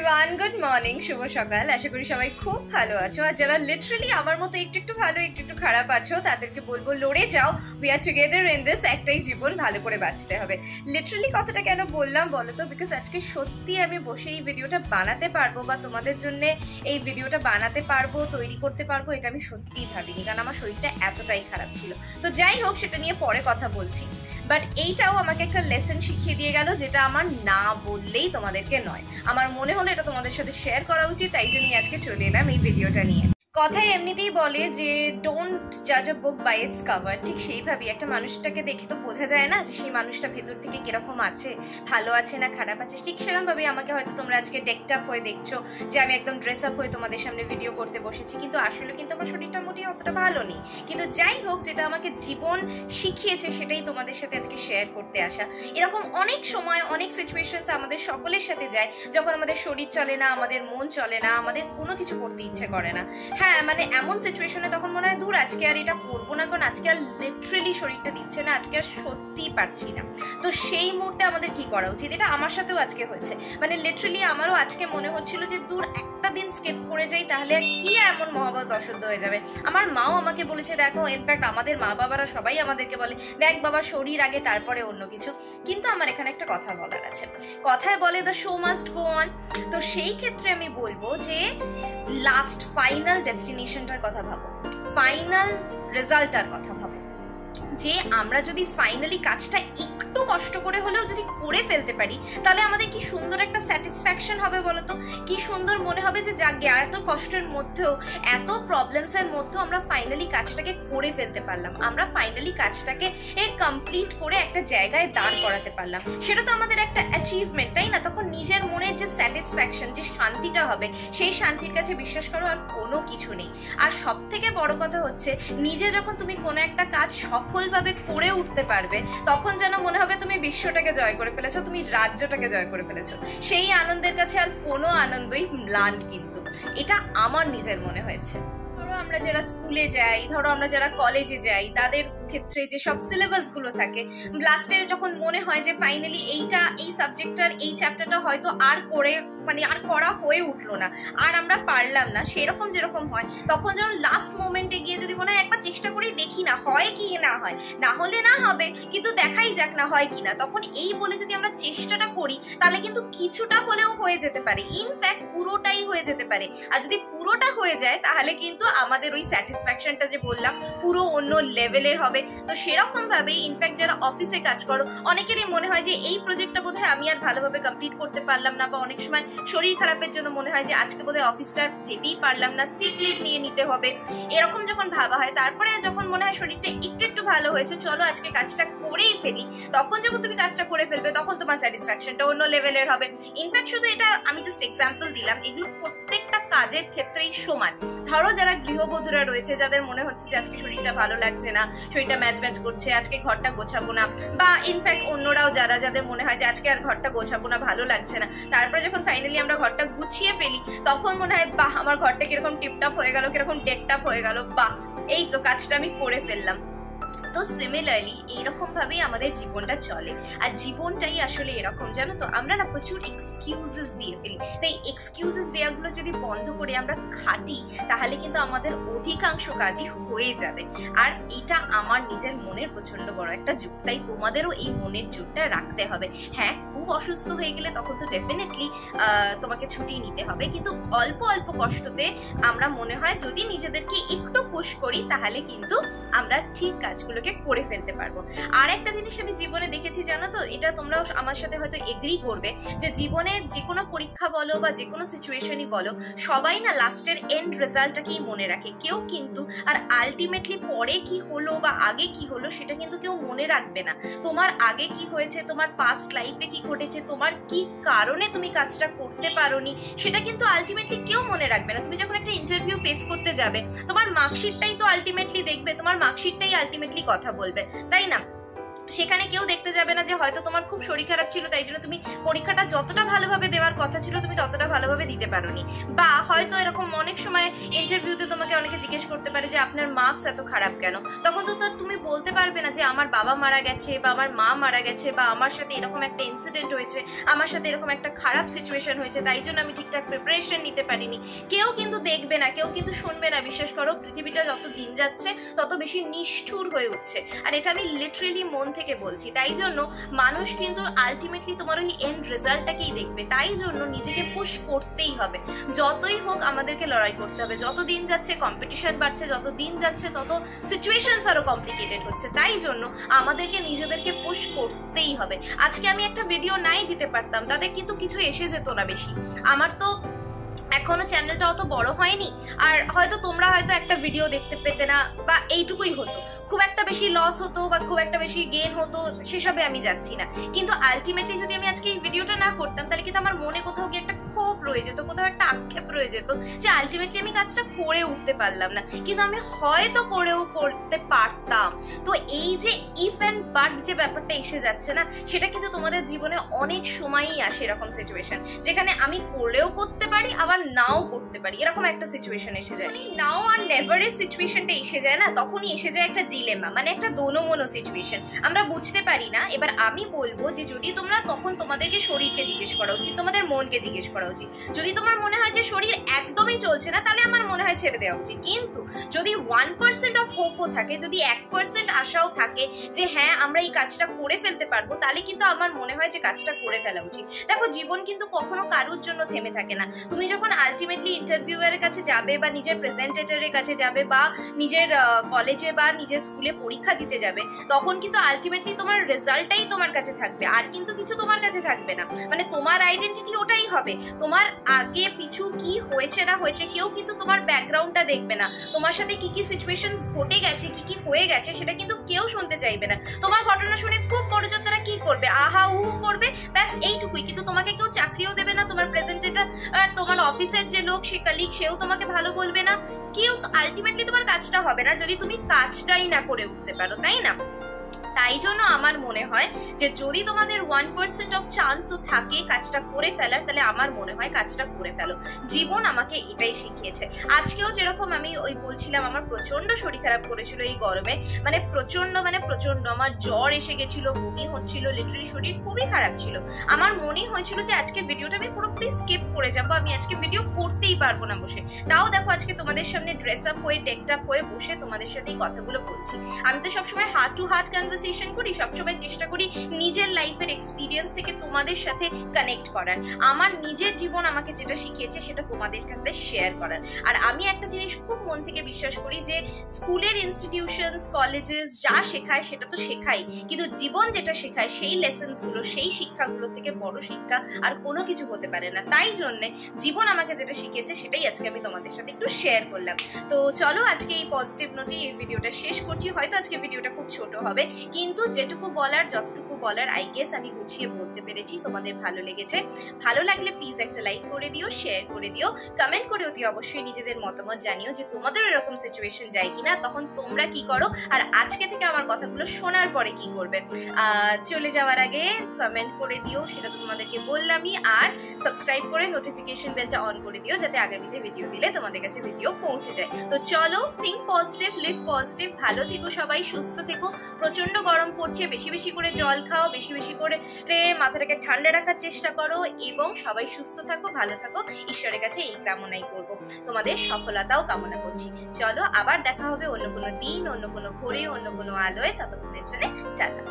Everyone, good morning, শুভ সকাল। আশা করি সবাই খুব ভালো আছো। আর যারা লিটারালি আমার মতো একটু একটু ভালো একটু একটু খারাপ আছো তাদেরকে বলবো লড়ে যাও, we are together in this. একটাই জীবন, ভালো করে বাঁচতে হবে। লিটারালি কথাটা কেন বললাম বলো তো? বিকজ আজকে সত্যি আমি বসে এই ভিডিওটা বানাতে পারবো বা তোমাদের জন্য এই ভিডিওটা বানাতে পারবো, তৈরি করতে পারবো, এটা আমি সত্যিই ভাবিনি, কারণ আমার শরীরটা এতটাই খারাপ ছিল। তো যাই হোক, সেটা নিয়ে পরে কথা বলছি। বাট এইটাও আমাকে একটা লেসন শিখিয়ে দিয়ে গেল, যেটা আমার না বললেই তোমাদেরকে নয়, আমার মনে হলো এটা তোমাদের সাথে শেয়ার করা উচিত, তাই জন্যই আজকে চলে এলাম এই ভিডিওটা নিয়ে। কথাই এমনিতেই বলে যে ডোন্ট জাজ আ বুক বাই ইটস কভার। ঠিক সেইভাবেই একটা মানুষটাকে দেখে তো বোঝা যায় না যে সেই মানুষটা ভেতর থেকে কিরকম আছে, ভালো আছে না খারাপ আছে। ঠিক সেরকম ভাবে আমাকে হয়তো তোমরা আজকে ডেকড আপ হয়ে দেখছো যে আমি একদম ড্রেস আপ হয়ে তোমাদের সামনে ভিডিও করতে বসেছি, কিন্তু আসলে কিন্তু আমার শরীরটা মোটেই অতটা ভালো নেই। কিন্তু যাই হোক, যেটা আমাকে জীবন শিখিয়েছে সেটাই তোমাদের সাথে আজকে শেয়ার করতে আসা। এরকম অনেক সময় অনেক সিচুয়েশনস আমাদের সকলের সাথে যায়, যখন আমাদের শরীর চলে না, আমাদের মন চলে না, আমাদের কোনো কিছু করতে ইচ্ছে করে না। হ্যাঁ, মানে এমন সিচুয়েশনে তখন মনে হয় দূর, আজকে আর এটা করবো না, কারণ আজকে আর লিটারালি শরীরটা দিচ্ছে না, আজকে আর সত্যিই পারছি না। তো সেই মুহূর্তে আমাদের কি করা উচিত? এটা আমার সাথেও আজকে হয়েছে। মানে লিটারালি আমারও আজকে মনে হচ্ছিল যে দূর, একটা দিন স্কিপ করে যাই, তাহলে কি এমন মহাভারত অশুদ্ধ হয়ে যাবে। আমার মাও আমাকে বলেছে, দেখো, ইনফ্যাক্ট আমাদের মা বাবারা সবাই আমাদেরকে বলে, দেখ বাবা, শরীর আগে তারপরে অন্য কিছু। কিন্তু আমার এখানে একটা কথা বলার আছে। কথায় বলে the show must go on. তো সেই ক্ষেত্রে আমি বলবো যে লাস্ট ফাইনাল ডেস্টিনেশনটার কথা ভাবো, ফাইনাল রেজাল্টটার কথা ভাবো, যে আমরা যদি ফাইনালি কাজটা একটু কষ্ট করে হলেও যদি করে ফেলতে পারি, তাহলে আমাদের কি সুন্দর একটা স্যাটিসফ্যাকশন হবে বলতো। কি সুন্দর মনে হবে যে যাক, এত কষ্টের মধ্যেও, এত প্রবলেমস এর মধ্যেও আমরা ফাইনালি কাজটাকে করে ফেলতে পারলাম, আমরা ফাইনালি কাজটাকে কমপ্লিট করে একটা জায়গায় দাঁড় করাতে পারলাম। সেটা তো আমাদের একটা অ্যাচিভমেন্ট, তাই না? তখন নিজের মনের যে স্যাটিসফ্যাকশন, যে শান্তিটা হবে, সেই শান্তির কাছে বিশ্বাস করো আর কোনো কিছু নেই। আর সব থেকে বড় কথা হচ্ছে, নিজে যখন তুমি কোনো একটা কাজ সফলভাবে করে উঠতে পারবে, তখন যেন মনে হবে তুমি বিশ্বটাকে জয় করে ফেলেছো, তুমি রাজ্যটাকে জয় করে ফেলেছো। সেই আনন্দের কাছে আর কোনো আনন্দই ম্লান, কিন্তু এটা আমার নিজের মনে হয়েছে। ধরো আমরা যারা স্কুলে যাই, ধরো আমরা যারা কলেজে যাই, তাদের ক্ষেত্রে যে সব সিলেবাস গুলো থাকে, লাস্টে যখন মনে হয় যে ফাইনালি এইটা, এই সাবজেক্টটার এই চ্যাপ্টারটা হয়তো আর করে, মানে আর করা হয়ে উঠলো না, আর আমরা পারলাম না, সেরকম যেরকম হয়, তখন যখন লাস্ট মোমেন্টে গিয়ে যদি মনে হয় একবার চেষ্টা করে দেখি না, হয় কি না হয়, না হলে না হবে, কিন্তু দেখাই যাক না হয় কিনা, তখন এই বলে যদি আমরা চেষ্টাটা করি, তাহলে কিন্তু কিছুটা হলেও হয়ে যেতে পারে, ইনফ্যাক্ট পুরোটাই হয়ে যেতে পারে। আর যদি পুরোটা হয়ে যায়, তাহলে কিন্তু আমাদের ওই স্যাটিসফ্যাকশনটা যে বললাম, পুরো অন্য লেভেলের হবে। তো সেরকম ভাবে ইনফ্যাক্ট যারা অফিসে কাজ করো, অনেকেরই মনে হয় যে এই প্রজেক্টটা বোধহয় আমি আর ভালোভাবে কমপ্লিট করতে পারলাম না, বা অনেক সময় শরীর খারাপের জন্য মনে হয় যে আজকে বোধহয় অফিসটা যেতেই পারলাম না, সিক লিভ নিয়ে নিতে হবে। এরকম যখন ভাবা হয়, তারপরে যখন মনে হয় শরীরটা একটু একটু ভালো হয়েছে, চলো আজকে কাজটা করেই ফেলি, তখন যখন তুমি কাজটা করে ফেলবে, তখন তোমার স্যাটিসফ্যাকশনটা অন্য লেভেলের হবে। ইনফ্যাক্ট শুধু এটা আমি জাস্ট এক্সাম্পল দিলাম, এগুলো প্রত্যেকটা কাজের ক্ষেত্রেই সমান। ধরো যারা গৃহবধূরা রয়েছে, যাদের মনে হচ্ছে যে আজকে শরীরটা ভালো লাগছে না, শরীরটা ম্যাচ ম্যাচ করছে, আজকে ঘরটা গোছাবো না, বা ইনফ্যাক্ট অন্যরাও যারা, যাদের মনে হয় যে আজকে আর ঘরটা গোছাবো না, ভালো লাগছে না, তারপরে যখন ফাইনালি আমরা ঘরটা গুছিয়ে ফেলি, তখন মনে হয় বাহ, আমার ঘরটা কিরকম টিপটপ হয়ে গেল, কিরকম ডেকটপ হয়ে গেল, বাহ, এই তো কাজটা আমি করে ফেললাম। তো সিমিলারলি এইরকম ভাবেই আমাদের জীবনটা চলে। আর জীবনটাই আসলে এরকম, জানো তো, আমরা না প্রচুর এক্সকিউজেস দিয়ে ফেলি। তাই এক্সকিউজেস দেওয়াগুলো যদি বন্ধ করে আমরা খাটি, তাহলে কিন্তু আমাদের অধিকাংশ কাজই হয়ে যাবে। আর এটা আমার নিজের মনের প্রচন্ড বড় একটা জোর, তাই তোমাদেরও এই মনের জোরটা রাখতে হবে। হ্যাঁ, খুব অসুস্থ হয়ে গেলে তখন তো ডেফিনেটলি তোমাকে ছুটি নিতে হবে, কিন্তু অল্প অল্প কষ্টতে আমরা মনে হয় যদি নিজেদেরকে একটু পুশ করি, তাহলে কিন্তু আমরা ঠিক কাজগুলো করে ফেলতে পারবো। আর একটা জিনিস আমি জীবনে দেখেছি, জানো তো, এটা তোমরাও আমার সাথে হয়তো এগ্রি করবে, যে জীবনের যে কোনো পরীক্ষা বলো বা যে কোনো সিচুয়েশনই বলো, সবাই না লাস্টের এন্ড রেজাল্টটাকেই মনে রাখে। কেউ কিন্তু আর আলটিমেটলি পরে কি হলো বা আগে কি হলো সেটা কিন্তু কেউ মনে রাখবে না। তোমার আগে কি হয়েছে, তোমার পাস্ট লাইফে কি ঘটেছে, তোমার কি কারণে তুমি কাজটা করতে পারোনি, সেটা কিন্তু আলটিমেটলি কেউ মনে রাখবে না। তুমি যখন একটা ইন্টারভিউ ফেস করতে যাবে, তোমার মার্কশিটটাই তো আলটিমেটলি দেখবে, তোমার মার্কশিটটাই আলটিমেটলি কথা বলবে, তাই না? সেখানে কেউ দেখতে যাবে না যে হয়তো তোমার খুব শরীর খারাপ ছিল, তাই জন্য তুমি পরীক্ষাটা যতটা ভালোভাবে দেওয়ার কথা ছিল তুমি ততটা ভালোভাবে দিতে পারোনি। বা হয়তো এরকম অনেক সময় ইন্টারভিউতে তোমাকে অনেকে জিজ্ঞেস করতে পারে যে আপনার মার্কস এত খারাপ কেন, তখন তো তুমি বলতে পারবে না যে আমার বাবা মারা গেছে বা আমার মা মারা গেছে বা আমার সাথে এরকম একটা ইনসিডেন্ট হয়েছে, আমার সাথে এরকম একটা খারাপ সিচুয়েশন হয়েছে, তাই জন্য আমি ঠিকঠাক প্রিপারেশন নিতে পারিনি। কেউ কিন্তু দেখবে না, কেউ কিন্তু শুনবে না। বিশ্বাস করো, পৃথিবীটা যত দিন যাচ্ছে তত বেশি নিষ্ঠুর হয়ে উঠছে, আর এটা আমি লিটারেলি মন থেকে বলছি। তাই জন্য মানুষ কিন্তু আলটিমেটলি তোমার ওই এন্ড রেজাল্টটাকেই দেখবে। তাই জন্য নিজেকে পুশ করতেই হবে, যতই হোক আমাদেরকে লড়াই করতে হবে। যত দিন যাচ্ছে কম্পিটিশন বাড়ছে, যত দিন যাচ্ছে তত সিচুয়েশনস আরো কমপ্লিকেটেড হচ্ছে। তাই জন্য আমাদেরকে নিজেদেরকে পুশ করতেই হবে। আজকে আমি একটা ভিডিও নাই দিতে পারতাম, তাতে কিন্তু কিছু এসে যেত না বেশি। আমার তো এখনো চ্যানেলটা অত বড় হয়নি, আর হয়তো তোমরা হয়তো একটা ভিডিও দেখতে পেতে না, বা এইটুকুই হতো। খুব একটা বেশি লস হতো বা খুব একটা বেশি গেইন হতো সেসবে আমি যাচ্ছি না। কিন্তু আলটিমেটলি যদি আমি আজকে এই ভিডিওটা না করতাম, তাহলে কিন্তু আমার মনে কোথাও গিয়ে একটা ক্ষোভ রয়ে যেত, কোথাও একটা আক্ষেপ রয়ে যেত যে আলটিমেটলি আমি কাজটা করে উঠতে পারলাম না। কিন্তু আমি হয়তো করেও করতে পারতাম। তো এই যে ইফ অ্যান্ড বাট যে ব্যাপারটা এসে যাচ্ছে না, সেটা কিন্তু তোমাদের জীবনে অনেক সময়ই আসে এরকম সিচুয়েশন, যেখানে আমি করলেও করতে পারি আবার নাও করতে পারি, এরকম একটা সিচুয়েশন এসে যায়। নাও আর নেভারের সিচুয়েশনটা এসে যায় না, তখনই এসে যায় একটা ডিলেমা, মানে একটা দোনোমোনো সিচুয়েশন। আমরা বুঝতে পারি না। এবার আমি বলবো যে যদি তোমরা, তখন তোমাদেরকে শরীরকে জিজ্ঞেস করা উচিত, তোমাদের মনকে জিজ্ঞেস করা উচিত। যদি তোমার মনে হয় যে শরীর একদমই চলছে না, তাহলে আমার মনে হয় ছেড়ে দেওয়া উচিত। কিন্তু যদি 1% অফ হোপও থাকে, যদি 1% আশাও থাকে যে হ্যাঁ আমরা এই কাজটা করে ফেলতে পারবো, তাহলে কিন্তু আমার মনে হয় যে কাজটা করে ফেলা উচিত। দেখো, জীবন কিন্তু কখনো কারোর জন্য থেমে থাকে না। তুমি যখন আলটিমেটলি ইন্টারভিউয়ারের কাছে যাবে বা নিজের প্রেজেন্টেটরের কাছে যাবে বা নিজের কলেজে বা নিজের স্কুলে পরীক্ষা দিতে যাবে, তখন কিন্তু আলটিমেটলি তোমার রেজাল্টটাই তোমার কাছে থাকবে, আর কিন্তু কিছু তোমার কাছে থাকবে না। মানে তোমার আইডেন্টিটি ওটাই হবে। তোমার আগে পিছু কি হয়েছে না হয়েছে কেউ কিন্তু তোমার ব্যাকগ্রাউন্ডটা দেখবে না। তোমার সাথে কি কি সিচুয়েশনস ঘটে গেছে, কি কি হয়ে গেছে, সেটা কিন্তু কেউ শুনতে চাইবে না। তোমার ঘটনা শুনে খুব বড় জোর তারা কি করবে, আহা উহু করবে, ব্যাস এইটুকুই। কিন্তু তোমাকে কেউ চাকরিও দেবে না, তোমার প্রেজেন্টেটর আর তোমার অফিসের যে লোক, সে কলিগ, সেও তোমাকে ভালো বলবে না। কেউ আলটিমেটলি তোমার কাজটা হবে না যদি তুমি কাজটাই না করে উঠতে পারো, তাই না? তাই জন্য আমার মনে হয় যে যদি তোমাদের 1% অফ চান্সও থাকে কাজটা করে ফেলার, তাহলে আমার মনে হয় কাজটা করে ফেলো। জীবন আমাকে এটাই শিখিয়েছে। আজকেও যেরকম আমি ওই বলছিলাম, আমার প্রচন্ড শরীর খারাপ করেছিল এই গরমে, মানে প্রচন্ড আমার জ্বর এসে গেছিল, বমি হচ্ছিল, লিটারালি শরীর খুবই খারাপ ছিল। আমার মনে হয়েছিল যে আজকে ভিডিওটা আমি পুরোপুরি স্কিপ করে যাবো, আমি আজকে ভিডিও করতেই পারবো না বসে। তাও দেখো আজকে তোমাদের সামনে ড্রেস আপ হয়ে, টেকড আপ হয়ে বসে তোমাদের সাথে এই কথাগুলো বলছি। আমি তো সবসময় হার্ট টু হার্ট কনভারসেশন করি, সবসময় চেষ্টা করি নিজের লাইফের এক্সপিরিয়েন্স থেকে তোমাদের সাথে কানেক্ট করার। আমার নিজের জীবন আমাকে যেটা শিখিয়েছে সেটা তোমাদের সাথে শেয়ার করার। আর আমি একটা জিনিস খুব মন থেকে বিশ্বাস করি যে স্কুলের ইনস্টিটিউশনস, কলেজেস যা শেখায় সেটা তো শেখাই, কিন্তু জীবন যেটা শেখায়, সেই লেসন্স গুলো, সেই শিক্ষাগুলোর থেকে বড় শিক্ষা আর কোনো কিছু হতে পারে না। তাই জন্যে জীবন আমাকে যেটা শিখিয়েছে সেটাই আজকে আমি তোমাদের সাথে একটু শেয়ার করলাম। তো চলো আজকে এই পজিটিভ নোটে এই ভিডিওটা শেষ করছি। হয়তো আজকে ভিডিওটা খুব ছোট হবে, কিন্তু যেটুকু বলার, যতটুকু বলার আই গেস আমি গুছিয়ে বলতে পেরেছি। তোমাদের ভালো লেগেছে? ভালো লাগলে প্লিজ একটা লাইক করে দিও, শেয়ার করে দিও, কমেন্ট করে অতি অবশ্যই নিজেদের মতামত জানিও যে তোমাদের এরকম সিচুয়েশন যায় কিনা, তখন তোমরা কি করো, আর আজকে থেকে আমার কথাগুলো শোনার পরে কি করবে। চলে যাওয়ার আগে কমেন্ট করে দিও, সেটা তো তোমাদেরকে বললামই। আর সাবস্ক্রাইব করে নোটিফিকেশন বেলটা অন করে দিও, যাতে আগামীতে ভিডিও দিলে তোমাদের কাছে ভিডিও পৌঁছে যায়। তো চলো, থিঙ্ক পজিটিভ, লিভ পজিটিভ, ভালো থেকো সবাই, সুস্থ থেকো। প্রচন্ড গরম পড়ছে, বেশি বেশি করে জল খাও, বেশি বেশি করে মাথাটাকে ঠান্ডা রাখার চেষ্টা করো, এবং সবাই সুস্থ থাকো, ভালো থাকো। ঈশ্বরের কাছে এই কামনাই করব, তোমাদের সফলতাও কামনা করছি। চলো আবার দেখা হবে অন্য কোনো দিন, অন্য কোনো ঘরে, অন্য কোনো আলোয়। ততক্ষণের জন্য টাটা।